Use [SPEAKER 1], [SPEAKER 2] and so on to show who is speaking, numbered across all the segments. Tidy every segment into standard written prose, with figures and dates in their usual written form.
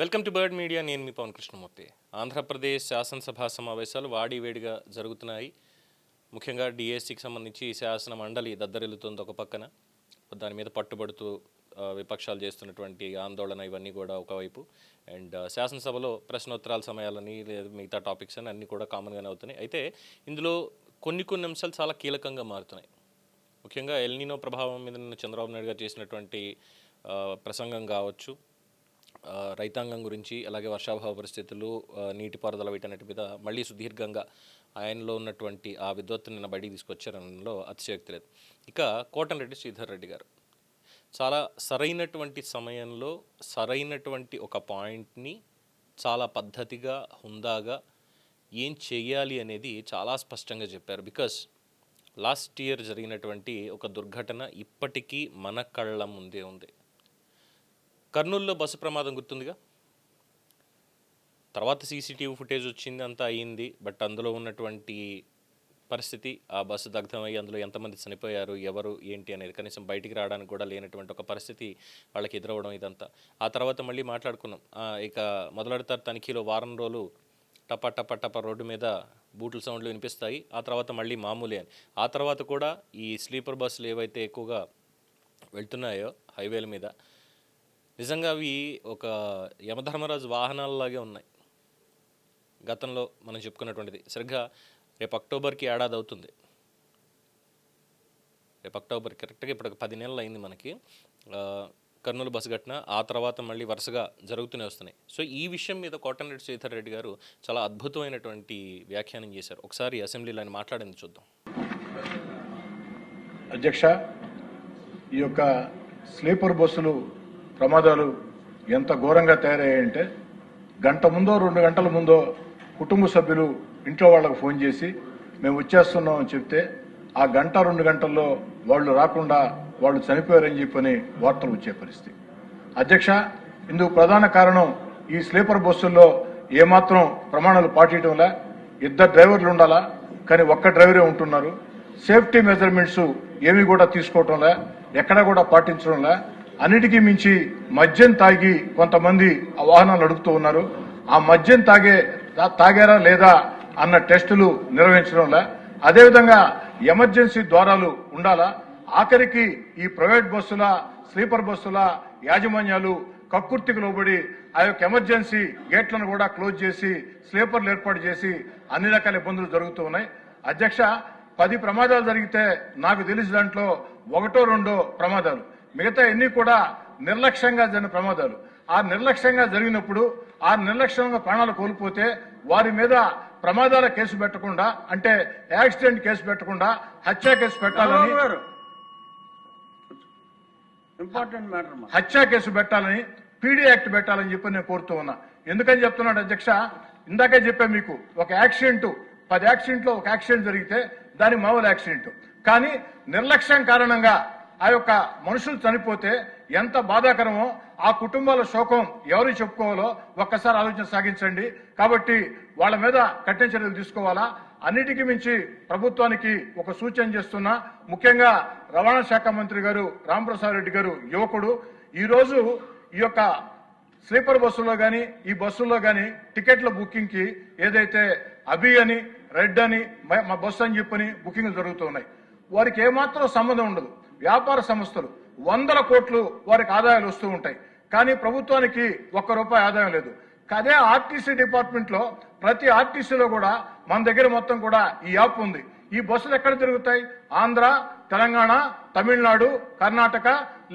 [SPEAKER 1] Welcome to bird media. నేను మీ పవన్ కృష్ణమూర్తి. ఆంధ్రప్రదేశ్ శాసనసభ సమావేశాలు వాడివేడిగా జరుగుతున్నాయి. ముఖ్యంగా డిఎస్సికి సంబంధించి శాసన మండలి దద్దరిల్లుతుంది ఒక పక్కన. దాని మీద పట్టుబడుతూ విపక్షాలు చేస్తున్నటువంటి ఆందోళన ఇవన్నీ కూడా ఒకవైపు, అండ్ శాసనసభలో ప్రశ్నోత్తరాల సమయాలని లేదా మిగతా టాపిక్స్ అని అన్నీ కూడా కామన్గానే అవుతున్నాయి. అయితే ఇందులో కొన్ని అంశాలు చాలా కీలకంగా మారుతున్నాయి. ముఖ్యంగా ఎల్నినో ప్రభావం మీద చంద్రబాబు నాయుడు గారు చేసినటువంటి ప్రసంగం కావచ్చు, రైతాంగం గురించి, అలాగే వర్షాభావ పరిస్థితులు, నీటిపారుదల వీటన్నిటి మీద మళ్ళీ సుదీర్ఘంగా ఆయనలో ఉన్నటువంటి ఆ విద్వత్తుని నిన్న బయటికి తీసుకొచ్చారనలో అతిశయోక్తి లేదు. ఇక కోటంరెడ్డి శ్రీధర్ రెడ్డి గారు చాలా సరైనటువంటి సమయంలో సరైనటువంటి ఒక పాయింట్ని చాలా పద్ధతిగా, హుందాగా ఏం చెయ్యాలి అనేది చాలా స్పష్టంగా చెప్పారు. బికాస్ లాస్ట్ ఇయర్ జరిగినటువంటి ఒక దుర్ఘటన ఇప్పటికీ మన కళ్ళ ముందే ఉంది. కర్నూలులో బస్సు ప్రమాదం గుర్తుందిగా. తర్వాత సీసీటీవీ ఫుటేజ్ వచ్చింది, అంతా అయ్యింది. బట్ అందులో ఉన్నటువంటి పరిస్థితి, ఆ బస్సు దగ్ధమయ్యి అందులో ఎంతమంది చనిపోయారు, ఎవరు ఏంటి అనేది కనీసం బయటికి రావడానికి కూడా లేనటువంటి ఒక పరిస్థితి వాళ్ళకి ఎదురవ్వడం, ఇదంతా. ఆ తర్వాత మళ్ళీ మాట్లాడుకున్నాం. ఇక మొదలెడతారు తనిఖీలో, వారం రోజులు టప టప టప రోడ్డు మీద బూట్ల సౌండ్లు వినిపిస్తాయి, ఆ తర్వాత మళ్ళీ మామూలే అని. ఆ తర్వాత కూడా ఈ స్లీపర్ బస్సులు ఏవైతే ఎక్కువగా వెళ్తున్నాయో హైవేల మీద, నిజంగా అవి ఒక యమధర్మరాజు వాహనాలలాగే ఉన్నాయి. గతంలో మనం చెప్పుకున్నటువంటిది సరిగ్గా రేపు అక్టోబర్కి ఏడాది అవుతుంది. రేపు అక్టోబర్ కరెక్ట్గా ఇప్పుడు 10 నెలలు అయింది మనకి కర్నూలు బస్సు ఘటన. ఆ తర్వాత మళ్ళీ వరుసగా జరుగుతూనే వస్తున్నాయి. సో ఈ విషయం మీద కోటంరెడ్డి శ్రీధర్ రెడ్డి గారు చాలా అద్భుతమైనటువంటి వ్యాఖ్యానం చేశారు. ఒకసారి అసెంబ్లీలో ఆయన మాట్లాడింది చూద్దాం.
[SPEAKER 2] అధ్యక్ష, ఈ యొక్క స్లీపర్ బస్సులు ప్రమాదాలు ఎంత ఘోరంగా తయారయ్యాయంటే, గంట ముందో 2 గంటల ముందో కుటుంబ సభ్యులు ఇంట్లో వాళ్ళకు ఫోన్ చేసి మేము వచ్చేస్తున్నాం అని చెప్తే, ఆ గంట 2 గంటల్లో వాళ్ళు రాకుండా వాళ్ళు చనిపోయారని చెప్పని వార్తలు వచ్చే పరిస్థితి. అధ్యక్ష, ఇందుకు ప్రధాన కారణం ఈ స్లీపర్ బస్సుల్లో ఏమాత్రం ప్రమాణాలు పాటించడంలా. 2 డ్రైవర్లు ఉండాలా, కానీ ఒక్క డ్రైవరే ఉంటున్నారు. సేఫ్టీ మెజర్మెంట్స్ ఏమీ కూడా తీసుకోవటంలా, ఎక్కడా కూడా పాటించడంలా. అన్నిటికీ మించి మద్యం తాగి కొంతమంది ఆ వాహనాలు నడుపుతూ ఉన్నారు. ఆ మద్యం తాగారా లేదా అన్న టెస్టులు నిర్వహించడంలా. అదేవిధంగా ఎమర్జెన్సీ ద్వారాలు ఉండాలా. ఆఖరికి ఈ ప్రైవేట్ బస్సుల, స్లీపర్ బస్సుల యాజమాన్యాలు కక్కుర్తికి లోబడి ఆ యొక్క ఎమర్జెన్సీ గేట్లను కూడా క్లోజ్ చేసి స్లీపర్లు ఏర్పాటు చేసి అన్ని రకాల ఇబ్బందులు జరుగుతూ ఉన్నాయి. అధ్యక్ష, 10 ప్రమాదాలు జరిగితే నాకు తెలిసి దాంట్లో 1-2 ప్రమాదాలు, మిగతా ఎన్ని కూడా నిర్లక్ష్యంగా జరిగిన ప్రమాదాలు. ఆ నిర్లక్ష్యంగా జరిగినప్పుడు, ఆ నిర్లక్ష్యంగా ప్రాణాలు కోల్పోతే వారి మీద ప్రమాదాల కేసు పెట్టకుండా, అంటే యాక్సిడెంట్ కేసు పెట్టకుండా హత్య కేసు పెట్టాలని, ఇంపార్టెంట్ మ్యాటర్, హత్య కేసు పెట్టాలని, పీడీ యాక్ట్ పెట్టాలని చెప్పి నేను కోరుతూ ఉన్నా. ఎందుకని చెప్తున్నాడు అధ్యక్ష, ఇందాకే చెప్పా మీకు, ఒక యాక్సిడెంట్ 10 యాక్సిడెంట్లో ఒక యాక్సిడెంట్ జరిగితే దాని మామూలు యాక్సిడెంట్, కానీ నిర్లక్ష్యం కారణంగా ఆ యొక్క మనుషులు చనిపోతే ఎంత బాధాకరమో, ఆ కుటుంబాల శోకం ఎవరు చెప్పుకోవాలో ఒక్కసారి ఆలోచన సాగించండి. కాబట్టి వాళ్ళ మీద కఠిన చర్యలు తీసుకోవాలా. అన్నిటికీ మించి ప్రభుత్వానికి ఒక సూచన చేస్తున్నా, ముఖ్యంగా రవాణా శాఖ మంత్రి గారు రాంప్రసాద్ రెడ్డి గారు, యువకుడు, ఈరోజు ఈ యొక్క స్లీపర్ బస్సులో కానీ ఈ బస్సుల్లో కానీ టికెట్ల బుకింగ్ కి ఏదైతే అభి అని, రెడ్ అని, మా బస్సు అని చెప్పని బుకింగ్లు జరుగుతున్నాయి. వారికి ఏమాత్రం సంబంధం ఉండదు. వ్యాపార సంస్థలు 100 కోట్లు వారికి ఆదాయాలు వస్తూ ఉంటాయి, కానీ ప్రభుత్వానికి ₹1 ఆదాయం లేదు. అదే ఆర్టీసీ డిపార్ట్మెంట్ లో ప్రతి ఆర్టీసీలో కూడా మన దగ్గర మొత్తం కూడా ఈ యాప్ ఉంది. ఈ బస్సులు ఎక్కడ తిరుగుతాయి? ఆంధ్ర, తెలంగాణ, తమిళనాడు, కర్ణాటక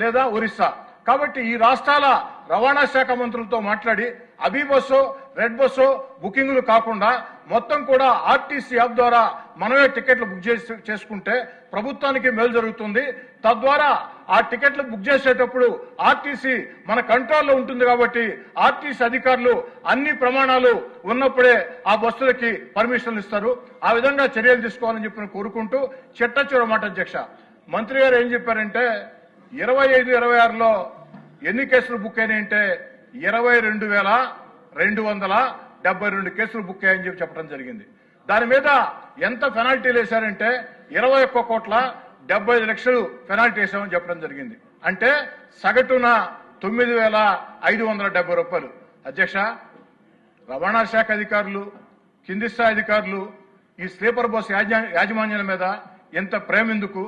[SPEAKER 2] లేదా ఒరిస్సా. కాబట్టి ఈ రాష్ట్రాల రవాణా శాఖ మంత్రులతో మాట్లాడి అభి బస్సు, రెడ్ బస్సు బుకింగ్లు కాకుండా మొత్తం కూడా ఆర్టీసీ యాప్ ద్వారా మనమే టికెట్లు బుక్ చేసుకుంటే ప్రభుత్వానికి మేలు జరుగుతుంది. తద్వారా ఆ టికెట్లు బుక్ చేసేటప్పుడు ఆర్టీసీ మన కంట్రోల్లో ఉంటుంది. కాబట్టి ఆర్టీసీ అధికారులు అన్ని ప్రమాణాలు ఉన్నప్పుడే ఆ బస్సులకి పర్మిషన్లు ఇస్తారు. ఆ విధంగా చర్యలు తీసుకోవాలని చెప్పి కోరుకుంటూ, చిట్ట మాట అధ్యక్ష, మంత్రి గారు ఏం చెప్పారంటే 25-26లో ఎన్ని కేసులు బుక్ అయినాయంటే 22,272 కేసులు బుక్ అయ్యాయని చెప్పడం జరిగింది. దాని మీద ఎంత పెనాల్టీలు వేశారంటే 21,75,00,000 పెనాల్టీ వేసామని చెప్పడం జరిగింది. అంటే సగటున 9,570 రూపాయలు. అధ్యక్ష, రవాణా శాఖ అధికారులు, కింది స్థాయి అధికారులు ఈ స్లీపర్ బస్ యాజమాన్యాల మీద ఎంత ప్రేమ ఎందుకు?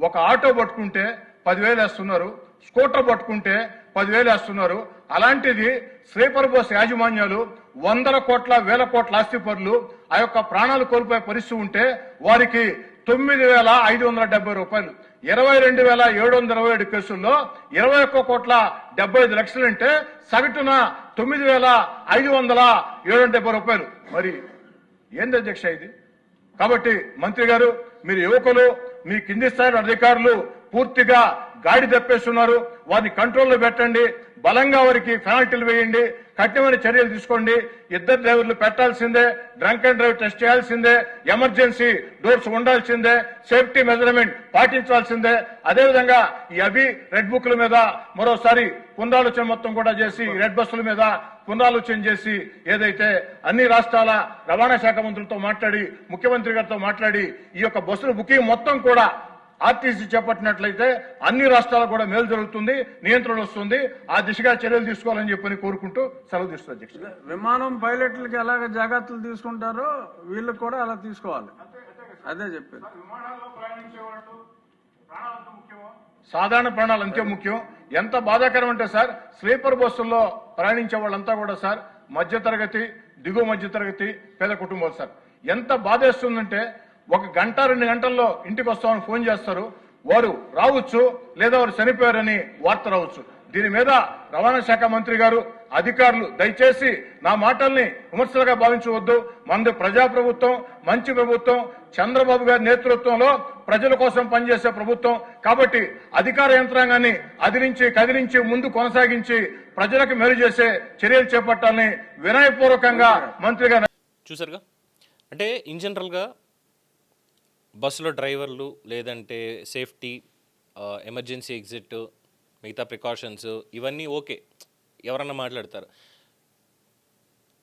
[SPEAKER 2] ఒక ఆటో పట్టుకుంటే 10,000 వేస్తున్నారు, స్కూటర్ పట్టుకుంటే 10,000 వేస్తున్నారు. అలాంటిది స్లీపర్ బస్ యాజమాన్యాలు 100 కోట్ల 1000 కోట్ల ఆస్తిపరులు ఆ యొక్క ప్రాణాలు కోల్పోయే పరిస్థితి ఉంటే వారికి 9,570 రూపాయలు, 22,727 కేసుల్లో 21 కోట్ల 75 లక్షలంటే సగటున 9,570 రూపాయలు. మరి ఏంది అధ్యక్ష ఇది? కాబట్టి మంత్రి గారు, మీరు యువకులు, మీ కింది స్థాయి అధికారులు పూర్తిగా గాడి తప్పేస్తున్నారు. వారిని కంట్రోల్లో పెట్టండి, బలంగా వారికి పెనాల్టీలు వేయండి, కఠినమైన చర్యలు తీసుకోండి. 2 డ్రైవర్లు పెట్టాల్సిందే, డ్రంక్ అండ్ డ్రైవ్ టెస్ట్ చేయాల్సిందే, ఎమర్జెన్సీ డోర్స్ ఉండాల్సిందే, సేఫ్టీ మెజర్మెంట్ పాటించాల్సిందే. అదేవిధంగా ఈ రెడ్ బుక్ల మీద మరోసారి పునరాలోచన మొత్తం కూడా చేసి, రెడ్ బస్సుల మీద పునరాలోచన చేసి, ఏదైతే అన్ని రాష్ట్రాల రవాణా శాఖ మంత్రులతో మాట్లాడి, ముఖ్యమంత్రి గారితో మాట్లాడి ఈ యొక్క బస్సుల బుకింగ్ మొత్తం కూడా ఆర్టీసీ చేపట్టినట్లయితే అన్ని రాష్ట్రాలకు కూడా మేలు జరుగుతుంది, నియంత్రణ వస్తుంది. ఆ దిశగా చర్యలు తీసుకోవాలని చెప్పని కోరుకుంటూ సెలవు తీసుకున్నారు అధ్యక్ష.
[SPEAKER 3] విమానం పైలట్లకి ఎలాగ జాగ్రత్తలు తీసుకుంటారో వీళ్ళకి కూడా అలా తీసుకోవాలి. అదే చెప్పారు.
[SPEAKER 2] సాధారణ ప్రాణాలు అంతే ముఖ్యం. ఎంత బాధాకరం అంటే సార్, స్లీపర్ బస్సుల్లో ప్రయాణించే వాళ్ళంతా కూడా సార్ మధ్యతరగతి, దిగువ మధ్యతరగతి, పేద కుటుంబాలు సార్. ఎంత బాధేస్తుందంటే 1 గంట 2 గంటల్లో ఇంటికి వస్తామని ఫోన్ చేస్తారు. వారు రావచ్చు, లేదా వారు చనిపోయారని వార్త రావచ్చు. దీని మీద రవాణా శాఖ మంత్రి గారు, అధికారులు దయచేసి నా మాటల్ని విమర్శలుగా భావించవద్దు. మనది ప్రజాప్రభుత్వం, మంచి ప్రభుత్వం, చంద్రబాబు గారి నేతృత్వంలో ప్రజల కోసం పనిచేసే ప్రభుత్వం. కాబట్టి అధికార యంత్రాంగాన్ని కదిలించి ముందు కొనసాగించి ప్రజలకు మేలు చేసే చర్యలు చేపట్టాలని వినయపూర్వకంగా మంత్రి గారు.
[SPEAKER 1] చూసారుగా, అంటే ఇన్ జనరల్గా బస్సులో డ్రైవర్లు, లేదంటే సేఫ్టీ, ఎమర్జెన్సీ ఎగ్జిట్, మిగతా ప్రికాషన్స్ ఇవన్నీ ఓకే, ఎవరన్నా మాట్లాడతారు.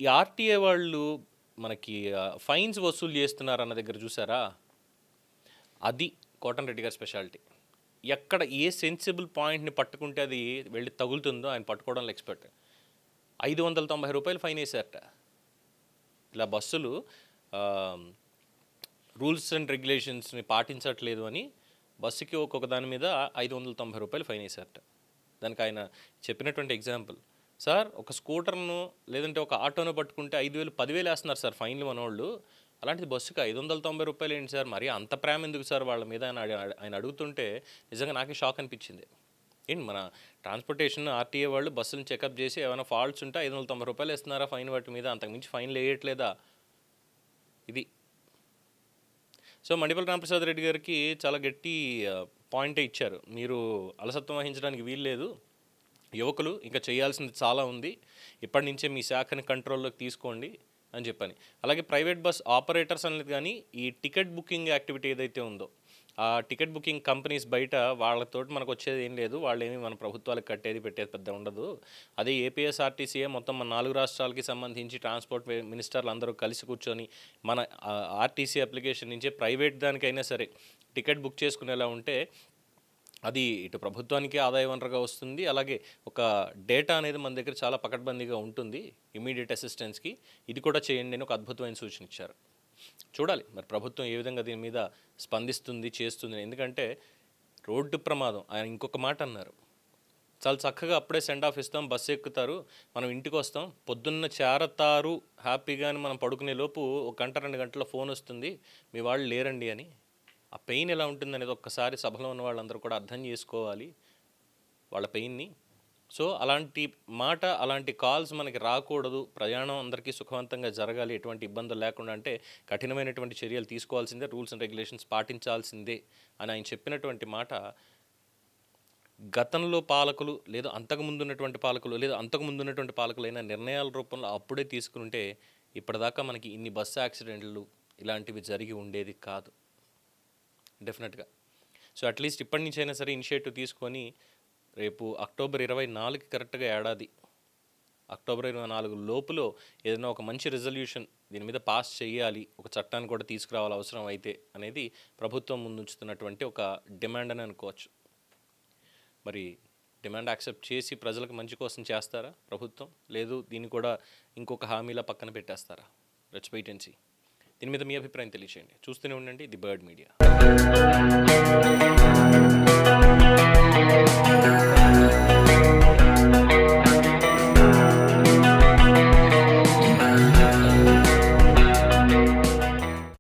[SPEAKER 1] ఈ ఆర్టీఏ వాళ్ళు మనకి ఫైన్స్ వసూలు చేస్తున్నారు అన్న దగ్గర చూసారా, అది కోటంరెడ్డి గారి స్పెషాలిటీ. ఎక్కడ ఏ సెన్సిబుల్ పాయింట్ని పట్టుకుంటే అది వెళ్ళి తగులుతుందో ఆయన పట్టుకోవడంలో ఎక్స్పర్ట్. 590 రూపాయలు ఫైన్ వేశారట. ఇలా బస్సులు రూల్స్ అండ్ రెగ్యులేషన్స్ని పాటించట్లేదు అని బస్సుకి ఒక్కొక్క దాని మీద 590 రూపాయలు ఫైన్ వేశారట. దానికి ఆయన చెప్పినటువంటి ఎగ్జాంపుల్, సార్ ఒక స్కూటర్ను లేదంటే ఒక ఆటోను పట్టుకుంటే 5,000 10,000 వేస్తున్నారు సార్ ఫైన్లు మనోళ్ళు. అలాంటిది బస్సుకి 590 రూపాయలు ఏంటి సార్, మరి అంత ప్రేమ ఎందుకు సార్ వాళ్ళ మీద ఆయన అడుగుతుంటే నిజంగా నాకే షాక్ అనిపించింది. ఏంటి మన ట్రాన్స్పోర్టేషన్ ఆర్టీఏ వాళ్ళు బస్సులను చెకప్ చేసి ఏమైనా ఫాల్ట్స్ ఉంటే 590 రూపాయలు వేస్తున్నారా ఫైన్, వాటి మీద అంతకుమించి ఫైన్లు వేయట్లేదా? ఇది సో మండిపల్లి రామప్రసాద్ రెడ్డి గారికి చాలా గట్టి పాయింటే ఇచ్చారు. మీరు అలసత్వం వహించడానికి వీల్లేదు, యువకులు ఇంకా చేయాల్సింది చాలా ఉంది, ఇప్పటి నుంచే మీ శాఖని కంట్రోల్లోకి తీసుకోండి అని చెప్పని. అలాగే ప్రైవేట్ బస్ ఆపరేటర్స్ అనేది కానీ ఈ టికెట్ బుకింగ్ యాక్టివిటీ ఏదైతే ఉందో, ఆ టికెట్ బుకింగ్ కంపెనీస్ బయట వాళ్ళతోటి మనకు వచ్చేది ఏం లేదు, వాళ్ళేమి మన ప్రభుత్వాలకు కట్టేది పెట్టేది పెద్ద ఉండదు. అదే ఏపీఎస్ఆర్టీసీఏ మొత్తం మన 4 రాష్ట్రాలకి సంబంధించి ట్రాన్స్పోర్ట్ మినిస్టర్లు అందరూ కలిసి కూర్చొని మన ఆర్టీసీ అప్లికేషన్ నుంచి ప్రైవేట్ దానికైనా సరే టికెట్ బుక్ చేసుకునేలా ఉంటే అది ఇటు ప్రభుత్వానికి ఆదాయ వనరుగా వస్తుంది. అలాగే ఒక డేటా అనేది మన దగ్గర చాలా పకడ్బందీగా ఉంటుంది ఇమీడియట్ అసిస్టెన్స్కి. ఇది కూడా చేయండి అని ఒక అద్భుతమైన సూచన ఇచ్చారు. చూడాలి మరి ప్రభుత్వం ఏ విధంగా దీని మీద స్పందిస్తుంది, చేస్తుంది. ఎందుకంటే రోడ్డు ప్రమాదం, ఆయన ఇంకొక మాట అన్నారు, చాలా చక్కగా అప్పుడే సెండ్ ఆఫ్ ఇస్తాం, బస్సు ఎక్కుతారు, మనం ఇంటికి వస్తాం, పొద్దున్న చేరతారు హ్యాపీగా అని మనం పడుకునే లోపు 1 గంట 2 గంటల ఫోన్ వస్తుంది, మీ వాళ్ళు లేరండి అని. ఆ పెయిన్ ఎలా ఉంటుంది అనేది ఒక్కసారి సభలో ఉన్న వాళ్ళందరూ కూడా అర్థం చేసుకోవాలి వాళ్ళ పెయిన్ని. సో అలాంటి మాట, అలాంటి కాల్స్ మనకి రాకూడదు, ప్రయాణం అందరికీ సుఖవంతంగా జరగాలి, ఎటువంటి ఇబ్బందులు లేకుండా అంటే కఠినమైనటువంటి చర్యలు తీసుకోవాల్సిందే, రూల్స్ అండ్ రెగ్యులేషన్స్ పాటించాల్సిందే అని ఆయన చెప్పినటువంటి మాట గతంలో పాలకులు లేదా అంతకుముందు ఉన్నటువంటి పాలకులు లేదా అంతకుముందు ఉన్నటువంటి పాలకులైన నిర్ణయాల రూపంలో అప్పుడే తీసుకుంటే ఇప్పటిదాకా మనకి ఇన్ని బస్సు యాక్సిడెంట్లు ఇలాంటివి జరిగి ఉండేది కాదు డెఫినెట్గా. సో అట్లీస్ట్ ఇప్పటి నుంచి అయినా సరే ఇనిషియేటివ్ తీసుకొని రేపు అక్టోబర్ 24 కరెక్ట్గా ఏడాది, అక్టోబర్ 24 లోపులో ఏదైనా ఒక మంచి రెజల్యూషన్ దీని మీద పాస్ చేయాలి, ఒక చట్టాన్ని కూడా తీసుకురావాలి అవసరం అయితే అనేది ప్రభుత్వం ముందుంచుతున్నటువంటి ఒక డిమాండ్ అని అనుకోవచ్చు. మరి డిమాండ్ యాక్సెప్ట్ చేసి ప్రజలకు మంచి కోసం చేస్తారా ప్రభుత్వం, లేదు దీన్ని కూడా ఇంకొక హామీలా పక్కన పెట్టేస్తారా? Let's wait and see. దీని మీద మీ అభిప్రాయం తెలియచేయండి. చూస్తూనే ఉండండి ది బర్డ్ మీడియా.